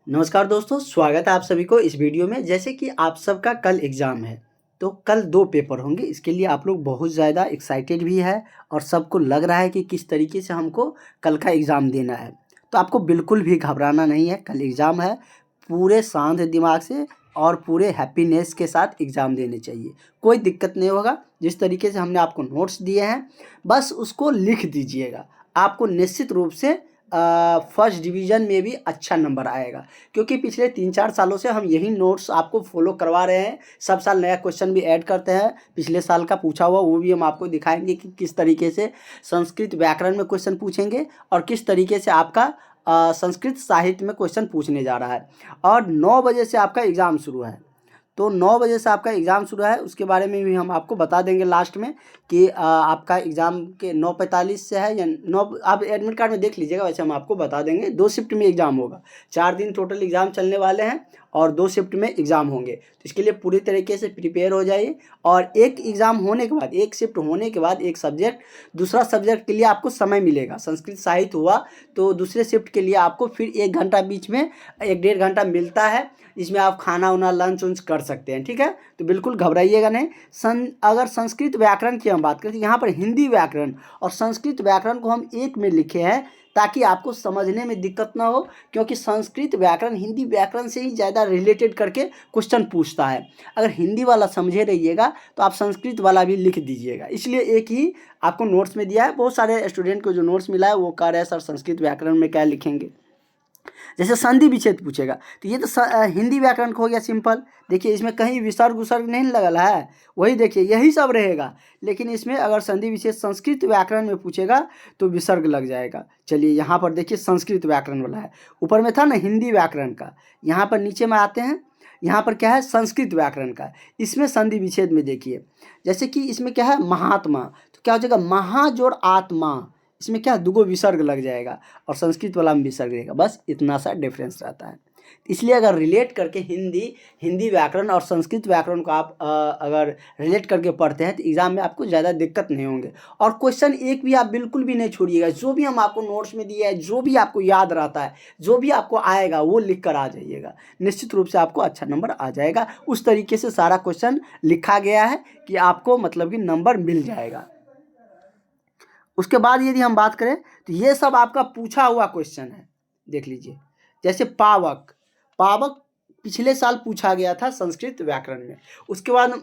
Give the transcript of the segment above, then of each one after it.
नमस्कार दोस्तों, स्वागत है आप सभी को इस वीडियो में। जैसे कि आप सबका कल एग्ज़ाम है, तो कल 2 पेपर होंगे। इसके लिए आप लोग बहुत ज़्यादा एक्साइटेड भी है और सबको लग रहा है कि किस तरीके से हमको कल का एग्ज़ाम देना है। तो आपको बिल्कुल भी घबराना नहीं है, कल एग्ज़ाम है। पूरे शांत दिमाग से और पूरे हैप्पीनेस के साथ एग्ज़ाम देने चाहिए। कोई दिक्कत नहीं होगा। जिस तरीके से हमने आपको नोट्स दिए हैं, बस उसको लिख दीजिएगा। आपको निश्चित रूप से फर्स्ट डिवीज़न में भी अच्छा नंबर आएगा। क्योंकि पिछले 3-4 सालों से हम यही नोट्स आपको फॉलो करवा रहे हैं। सब साल नया क्वेश्चन भी ऐड करते हैं। पिछले साल का पूछा हुआ वो भी हम आपको दिखाएंगे कि किस तरीके से संस्कृत व्याकरण में क्वेश्चन पूछेंगे और किस तरीके से आपका संस्कृत साहित्य में क्वेश्चन पूछने जा रहा है। और 9 बजे से आपका एग्ज़ाम शुरू है। तो 9 बजे से आपका एग्ज़ाम शुरू है, उसके बारे में भी हम आपको बता देंगे लास्ट में कि आपका एग्ज़ाम के 9:45 से है या 9, आप एडमिट कार्ड में देख लीजिएगा। वैसे हम आपको बता देंगे। 2 शिफ्ट में एग्ज़ाम होगा। 4 दिन टोटल एग्ज़ाम चलने वाले हैं और 2 शिफ्ट में एग्ज़ाम होंगे। तो इसके लिए पूरी तरीके से प्रिपेयर हो जाइए। और एक एग्ज़ाम होने के बाद, एक शिफ्ट होने के बाद एक सब्जेक्ट, दूसरा सब्जेक्ट के लिए आपको समय मिलेगा। संस्कृत साहित्य हुआ तो दूसरे शिफ्ट के लिए आपको फिर 1 घंटा बीच में 1 डेढ़ घंटा मिलता है। इसमें आप खाना-वाना लंच वंच कर सकते हैं, ठीक है? तो बिल्कुल घबराइएगा नहीं। अगर संस्कृत व्याकरण की हम बात करें तो यहाँ पर हिंदी व्याकरण और संस्कृत व्याकरण को हम एक में लिखे हैं ताकि आपको समझने में दिक्कत ना हो। क्योंकि संस्कृत व्याकरण हिंदी व्याकरण से ही ज़्यादा रिलेटेड करके क्वेश्चन पूछता है। अगर हिंदी वाला समझे रहिएगा तो आप संस्कृत वाला भी लिख दीजिएगा। इसलिए एक ही आपको नोट्स में दिया है। बहुत सारे स्टूडेंट को जो नोट्स मिला है वो कह रहे हैं सर संस्कृत व्याकरण में क्या लिखेंगे। जैसे संधि विच्छेद पूछेगा तो ये तो हिंदी व्याकरण का हो गया सिंपल। देखिए इसमें कहीं विसर्ग उसर्ग नहीं लगल है, वही देखिए यही सब रहेगा। लेकिन इसमें अगर संधि विच्छेद संस्कृत व्याकरण में पूछेगा तो विसर्ग लग जाएगा। चलिए यहाँ पर देखिए संस्कृत व्याकरण वाला है, ऊपर में था ना हिंदी व्याकरण का। यहाँ पर नीचे में आते हैं, यहाँ पर क्या है संस्कृत व्याकरण का। इसमें संधि विच्छेद में देखिए, जैसे कि इसमें क्या है महात्मा, तो क्या हो जाएगा महा जोड़ आत्मा। इसमें क्या दुगो विसर्ग लग जाएगा और संस्कृत वाला में विसर्ग रहेगा। बस इतना सा डिफरेंस रहता है। इसलिए अगर रिलेट करके हिंदी व्याकरण और संस्कृत व्याकरण को आप अगर रिलेट करके पढ़ते हैं तो एग्ज़ाम में आपको ज़्यादा दिक्कत नहीं होंगे। और क्वेश्चन एक भी आप बिल्कुल भी नहीं छोड़िएगा। जो भी हम आपको नोट्स में दिया है, जो भी आपको याद रहता है, जो भी आपको आएगा वो लिख कर आ जाइएगा। निश्चित रूप से आपको अच्छा नंबर आ जाएगा। उस तरीके से सारा क्वेश्चन लिखा गया है कि आपको मतलब कि नंबर मिल जाएगा। उसके बाद यदि हम बात करें तो ये सब आपका पूछा हुआ क्वेश्चन है। देख लीजिए जैसे पावक, पावक पिछले साल पूछा गया था संस्कृत व्याकरण में। उसके बाद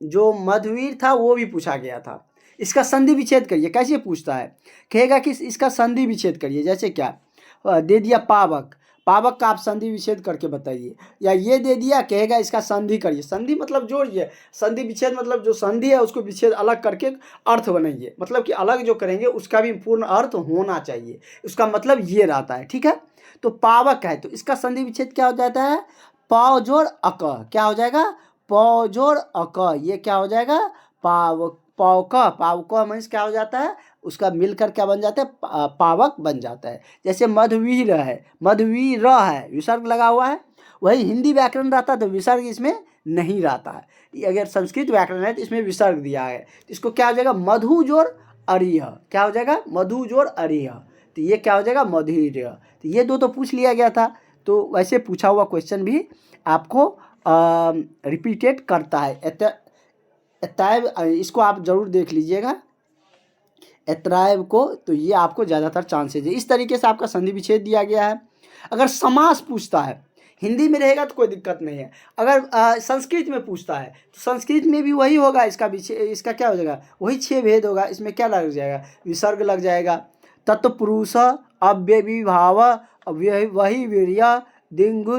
जो मधुवीर था वो भी पूछा गया था। इसका संधि विच्छेद करिए। कैसे पूछता है, कहेगा कि इसका संधि विच्छेद करिए। जैसे क्या दे दिया पावक, पावक का आप संधि विच्छेद करके बताइए। या ये दे दिया, कहेगा इसका संधि करिए। संधि मतलब जोड़िए, संधि विच्छेद मतलब जो संधि है उसको विच्छेद अलग करके अर्थ बनाइए। मतलब कि अलग जो करेंगे उसका भी पूर्ण अर्थ होना चाहिए। उसका मतलब ये रहता है, ठीक है। तो पावक है तो इसका संधि विच्छेद क्या हो जाता है, पाव जोड़ अक। क्या हो जाएगा, पाव जोड़ अक। ये क्या हो जाएगा, पावक, पावक, पावक मीन्स क्या हो जाता है, उसका मिलकर क्या बन जाता है, पावक बन जाता है। जैसे मधुवीर है, मधुवीर है, विसर्ग लगा हुआ है। वही हिंदी व्याकरण रहता तो विसर्ग इसमें नहीं रहता है। अगर संस्कृत व्याकरण है तो इसमें विसर्ग दिया है। तो इसको क्या हो जाएगा, मधु जोड़ अरिह। क्या हो जाएगा, मधु जोड़ अरिह। तो ये क्या हो जाएगा, मधुर। तो ये दो तो पूछ लिया गया था। तो वैसे पूछा हुआ क्वेश्चन भी आपको रिपीटेड करता है। एतैब इसको आप जरूर देख लीजिएगा, एतरायब को। तो ये आपको ज़्यादातर चांसेज है। इस तरीके से आपका संधि विच्छेद दिया गया है। अगर समास पूछता है, हिंदी में रहेगा तो कोई दिक्कत नहीं है। अगर संस्कृत में पूछता है तो संस्कृत में भी वही होगा। इसका क्या हो जाएगा, वही 6 भेद होगा। इसमें क्या लग जाएगा, विसर्ग लग जाएगा। तत्पुरुष, अव्यविभाव, वही वीर्य, दिंगु,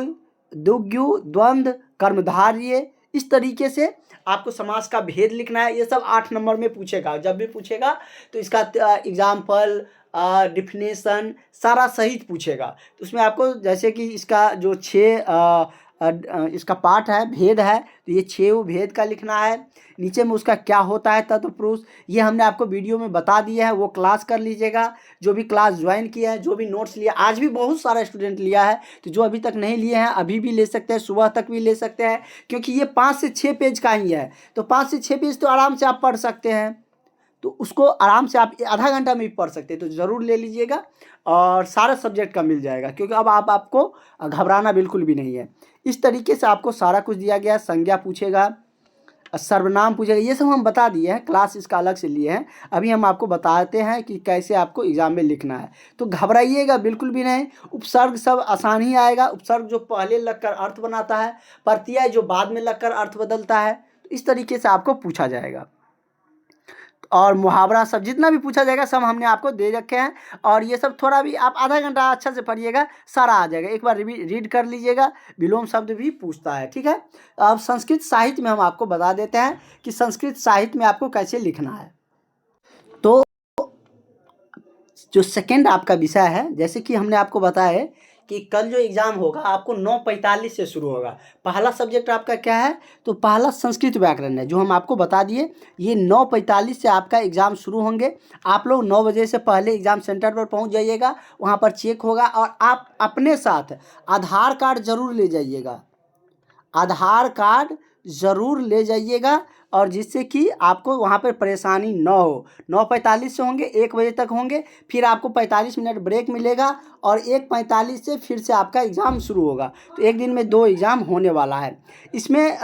दुग्यु, द्वंद्व, कर्मधार्य। इस तरीके से आपको समास का भेद लिखना है। ये सब 8 नंबर में पूछेगा। जब भी पूछेगा तो इसका एग्जाम्पल, डिफिनेशन सारा सहित पूछेगा। तो उसमें आपको जैसे कि इसका जो 6 इसका पार्ट है, भेद है, तो ये 6 भेद का लिखना है। नीचे में उसका क्या होता है तत्पुरुष, ये हमने आपको वीडियो में बता दिया है। वो क्लास कर लीजिएगा। जो भी क्लास ज्वाइन किया है, जो भी नोट्स लिया, आज भी बहुत सारा स्टूडेंट लिया है। तो जो अभी तक नहीं लिए हैं अभी भी ले सकते हैं, सुबह तक भी ले सकते हैं। क्योंकि ये 5 से 6 पेज का ही है। तो 5 से 6 पेज तो आराम से आप पढ़ सकते हैं। तो उसको आराम से आप आधा घंटा में भी पढ़ सकते हैं, तो ज़रूर ले लीजिएगा और सारा सब्जेक्ट का मिल जाएगा, क्योंकि अब आपको घबराना बिल्कुल भी नहीं है। इस तरीके से आपको सारा कुछ दिया गया है। संज्ञा पूछेगा, सर्वनाम पूछेगा, ये सब हम बता दिए हैं, क्लास इसका अलग से लिए हैं। अभी हम आपको बताते हैं कि कैसे आपको एग्जाम में लिखना है, तो घबराइएगा बिल्कुल भी नहीं। उपसर्ग सब आसान ही आएगा। उपसर्ग जो पहले लगकर अर्थ बनाता है, प्रत्यय जो बाद में लगकर अर्थ बदलता है, तो इस तरीके से आपको पूछा जाएगा। और मुहावरा सब जितना भी पूछा जाएगा सब हमने आपको दे रखे हैं, और ये सब थोड़ा भी आप आधा घंटा अच्छा से पढ़िएगा, सारा आ जाएगा। एक बार रीड कर लीजिएगा। विलोम शब्द भी पूछता है, ठीक है। अब संस्कृत साहित्य में हम आपको बता देते हैं कि संस्कृत साहित्य में आपको कैसे लिखना है। तो जो सेकेंड आपका विषय है, जैसे कि हमने आपको बताया है कि कल जो एग्ज़ाम होगा आपको 9:45 से शुरू होगा। पहला सब्जेक्ट आपका क्या है, तो पहला संस्कृत व्याकरण है, जो हम आपको बता दिए। ये 9:45 से आपका एग्ज़ाम शुरू होंगे। आप लोग 9 बजे से पहले एग्ज़ाम सेंटर पर पहुंच जाइएगा, वहां पर चेक होगा। और आप अपने साथ आधार कार्ड ज़रूर ले जाइएगा, आधार कार्ड ज़रूर ले जाइएगा, और जिससे कि आपको वहाँ पर परेशानी न हो। 9:45 से होंगे, 1 बजे तक होंगे, फिर आपको 45 मिनट ब्रेक मिलेगा, और 1:45 से फिर से आपका एग्ज़ाम शुरू होगा। तो एक दिन में 2 एग्ज़ाम होने वाला है। इसमें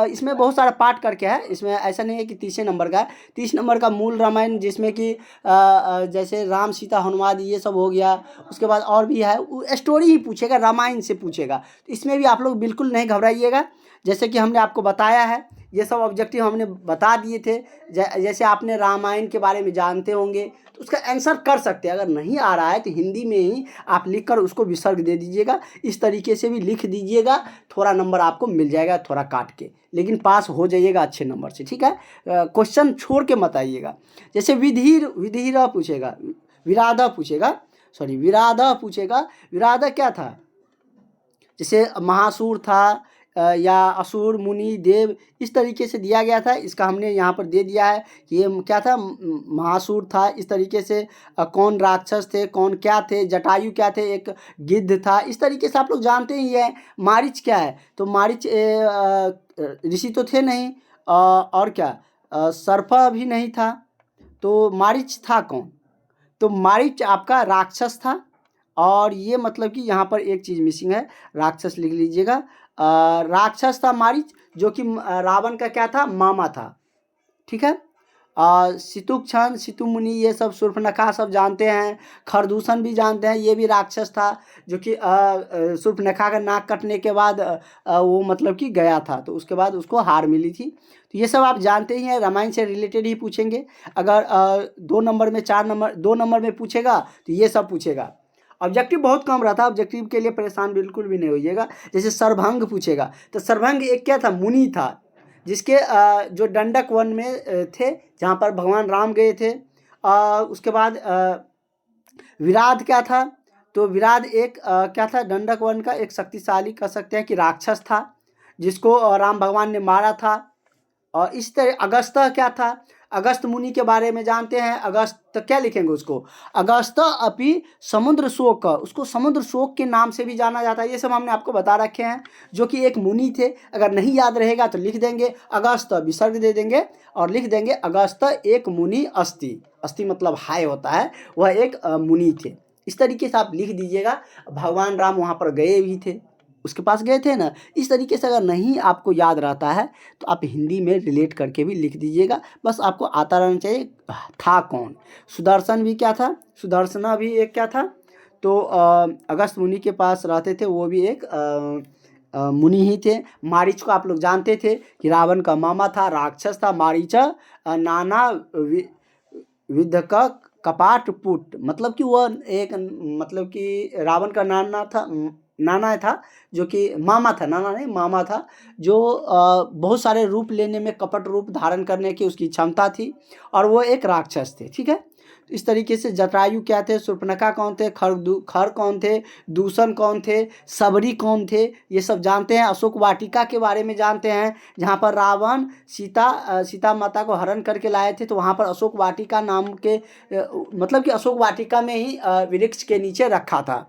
इसमें बहुत सारा पार्ट करके है। इसमें ऐसा नहीं है कि 30 नंबर का है। 30 नंबर का मूल रामायण, जिसमें कि जैसे राम सीता हनुमान ये सब हो गया। उसके बाद और भी है, स्टोरी ही पूछेगा, रामायण से पूछेगा। तो इसमें भी आप लोग बिल्कुल नहीं घबराइएगा। जैसे कि हमने आपको बताया है, ये सब ऑब्जेक्टिव हमने बता दिए थे। जैसे आपने रामायण के बारे में जानते होंगे, तो उसका आंसर कर सकते हैं। अगर नहीं आ रहा है तो हिंदी में ही आप लिखकर उसको विसर्ग दे दीजिएगा। इस तरीके से भी लिख दीजिएगा, थोड़ा नंबर आपको मिल जाएगा, थोड़ा काट के, लेकिन पास हो जाइएगा अच्छे नंबर से, ठीक है। क्वेश्चन छोड़ के मत आइएगा। जैसे विधिर पूछेगा, विराधा पूछेगा, सॉरी विराधा पूछेगा। विराधा क्या था, जैसे महासुर था या असुर, मुनि, देव, इस तरीके से दिया गया था। इसका हमने यहाँ पर दे दिया है कि ये क्या था, महासुर था। इस तरीके से कौन राक्षस थे, कौन क्या थे, जटायु क्या थे, एक गिद्ध था। इस तरीके से आप लोग जानते ही हैं। मारीच क्या है, तो मारीच ऋषि तो थे नहीं, और क्या, सर्प भी नहीं था, तो मारीच था कौन, तो मारीच आपका राक्षस था। और ये मतलब कि यहाँ पर एक चीज़ मिसिंग है, राक्षस लिख लीजिएगा। राक्षस था मारीच, जो कि रावण का क्या था, मामा था, ठीक है। सितुक्षण, सितु मुनि, ये सब, शूर्पणखा सब जानते हैं। खरदूषण भी जानते हैं, ये भी राक्षस था, जो कि शूर्पणखा का नाक कटने के बाद वो मतलब कि गया था, तो उसके बाद उसको हार मिली थी। तो ये सब आप जानते ही हैं, रामायण से रिलेटेड ही पूछेंगे। अगर 2 नंबर में 4 नंबर 2 नंबर में पूछेगा तो ये सब पूछेगा। ऑब्जेक्टिव बहुत कम रहता है, ऑब्जेक्टिव के लिए परेशान बिल्कुल भी नहीं होइएगा। जैसे सर्वभंग पूछेगा, तो सर्वभंग एक क्या था, मुनि था, जिसके जो दंडक वन में थे, जहाँ पर भगवान राम गए थे। उसके बाद विराध क्या था, तो विराध एक क्या था, दंडक वन का एक शक्तिशाली, कह सकते हैं कि राक्षस था, जिसको राम भगवान ने मारा था। और इस तरह अगस्त क्या था, अगस्त मुनि के बारे में जानते हैं। अगस्त क्या लिखेंगे उसको, अगस्त अपि समुद्र शोक, उसको समुद्र शोक के नाम से भी जाना जाता है। ये सब हमने आपको बता रखे हैं, जो कि एक मुनि थे। अगर नहीं याद रहेगा तो लिख देंगे अगस्त, विसर्ग दे देंगे और लिख देंगे अगस्त एक मुनि अस्ति। अस्ति मतलब हाय होता है, वह एक मुनि थे। इस तरीके से आप लिख दीजिएगा। भगवान राम वहाँ पर गए भी थे, उसके पास गए थे ना। इस तरीके से अगर नहीं आपको याद रहता है तो आप हिंदी में रिलेट करके भी लिख दीजिएगा, बस आपको आता रहना चाहिए। था कौन, सुदर्शन भी क्या था, सुदर्शना भी एक क्या था, तो अगस्त मुनि के पास रहते थे, वो भी एक मुनि ही थे। मारीच को आप लोग जानते थे कि रावण का मामा था, राक्षस था। मारीच नाना विध का कपाट पुट, मतलब कि वह एक, मतलब कि रावण का नाना था, जो कि मामा था, नाना नहीं मामा था, जो बहुत सारे रूप लेने में, कपट रूप धारण करने की उसकी क्षमता थी, और वो एक राक्षस थे, ठीक है। तो इस तरीके से जटायु क्या थे, शूर्पणखा कौन थे, खर कौन थे, दूषण कौन थे, सबरी कौन थे, ये सब जानते हैं। अशोक वाटिका के बारे में जानते हैं, जहाँ पर रावण सीता माता को हरण करके लाए थे, तो वहाँ पर अशोक वाटिका नाम के मतलब कि अशोक वाटिका में ही वृक्ष के नीचे रखा था।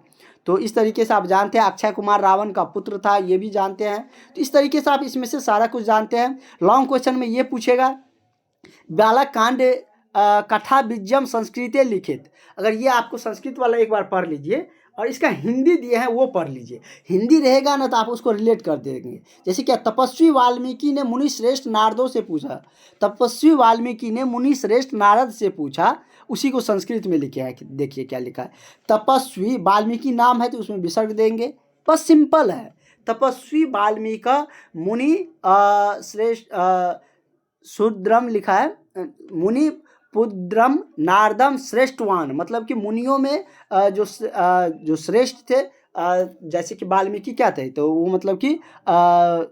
तो इस तरीके से आप जानते हैं। अक्षय कुमार रावण का पुत्र था, ये भी जानते हैं। तो इस तरीके से आप इसमें से सारा कुछ जानते हैं। लॉन्ग क्वेश्चन में ये पूछेगा, बालक कांड कथा बीजम संस्कृते लिखित। अगर ये आपको संस्कृत वाला एक बार पढ़ लीजिए और इसका हिंदी दिए हैं वो पढ़ लीजिए। हिंदी रहेगा ना तो आप उसको रिलेट कर देंगे। जैसे क्या, तपस्वी वाल्मीकि ने मुनि श्रेष्ठ नारदों से पूछा। तपस्वी वाल्मीकि ने मुनि श्रेष्ठ नारद से पूछा, उसी को संस्कृत में लिखे है। देखिए क्या लिखा है, तपस्वी वाल्मीकि नाम है तो उसमें विसर्ग देंगे, बस सिंपल है। तपस्वी वाल्मीकि मुनि श्रेष्ठ शूद्रम लिखा है, मुनि पुद्रम नारदम श्रेष्ठवान, मतलब कि मुनियों में जो श्रेष्ठ थे, जैसे कि वाल्मीकि क्या थे, तो वो मतलब कि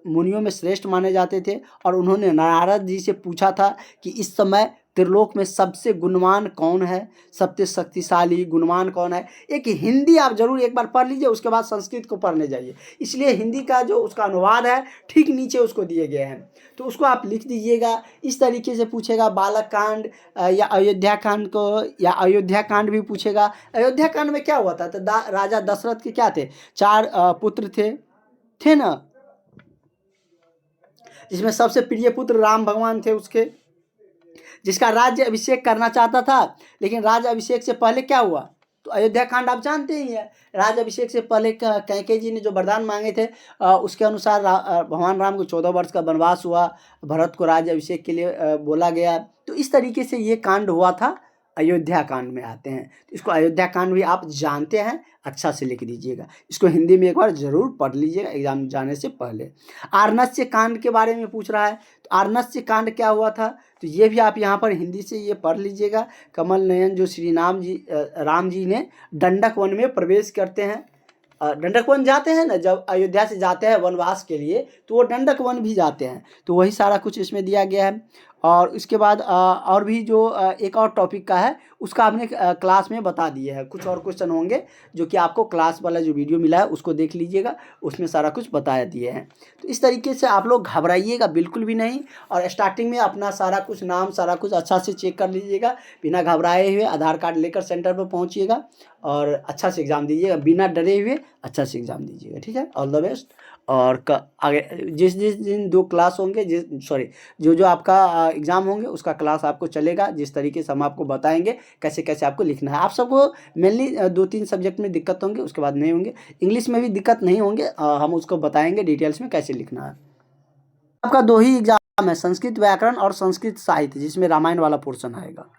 मुनियों में श्रेष्ठ माने जाते थे। और उन्होंने नारद जी से पूछा था कि इस समय त्रिलोक में सबसे गुणवान कौन है, सबसे शक्तिशाली गुणवान कौन है। एक हिंदी आप जरूर एक बार पढ़ लीजिए, उसके बाद संस्कृत को पढ़ने जाइए। इसलिए हिंदी का जो उसका अनुवाद है ठीक नीचे उसको दिए गए हैं, तो उसको आप लिख दीजिएगा। इस तरीके से पूछेगा बालक कांड या अयोध्या कांड को, या अयोध्या कांड भी पूछेगा। अयोध्या कांड में क्या हुआ था, तो राजा दशरथ के क्या थे, 4 पुत्र थे ना, जिसमें सबसे प्रिय पुत्र राम भगवान थे उसके, जिसका राज्य अभिषेक करना चाहता था। लेकिन राज्य अभिषेक से पहले क्या हुआ, तो अयोध्या कांड आप जानते ही हैं। राज्य अभिषेक से पहले कैकेयी जी ने जो वरदान मांगे थे, उसके अनुसार भगवान राम को 14 वर्ष का वनवास हुआ, भरत को राज्य अभिषेक के लिए बोला गया। तो इस तरीके से ये कांड हुआ था, अयोध्या कांड में आते हैं। तो इसको अयोध्या कांड भी आप जानते हैं, अच्छा से लिख दीजिएगा। इसको हिंदी में एक बार जरूर पढ़ लीजिएगा एग्जाम जाने से पहले। आरण्यक कांड के बारे में पूछ रहा है, तो आरण्यक कांड क्या हुआ था, तो ये भी आप यहाँ पर हिंदी से ये पढ़ लीजिएगा। कमल नयन जो श्री राम जी ने दंडक वन में प्रवेश करते हैं, दंडक वन जाते हैं ना, जब अयोध्या से जाते हैं वनवास के लिए, तो वो दंडक वन भी जाते हैं। तो वही सारा कुछ इसमें दिया गया है। और इसके बाद और भी जो एक और टॉपिक का है, उसका आपने क्लास में बता दिया है। कुछ और क्वेश्चन होंगे जो कि आपको क्लास वाला जो वीडियो मिला है उसको देख लीजिएगा, उसमें सारा कुछ बताया दिए हैं। तो इस तरीके से आप लोग घबराइएगा बिल्कुल भी नहीं, और स्टार्टिंग में अपना सारा कुछ नाम सारा कुछ अच्छा से चेक कर लीजिएगा, बिना घबराए हुए आधार कार्ड लेकर सेंटर पर पहुँचिएगा और अच्छा से एग्ज़ाम दीजिएगा, बिना डरे हुए अच्छा से एग्ज़ाम दीजिएगा। ठीक है, ऑल द बेस्ट। और आगे जिस दिन 2 क्लास होंगे, जो आपका एग्ज़ाम होंगे उसका क्लास आपको चलेगा, जिस तरीके से हम आपको बताएंगे कैसे कैसे आपको लिखना है। आप सबको मेनली 2-3 सब्जेक्ट में दिक्कत होंगे, उसके बाद नहीं होंगे। इंग्लिश में भी दिक्कत नहीं होंगे, हम उसको बताएंगे डिटेल्स में कैसे लिखना है। आपका 2 ही एग्ज़ाम है, संस्कृत व्याकरण और संस्कृत साहित्य, जिसमें रामायण वाला पोर्शन आएगा।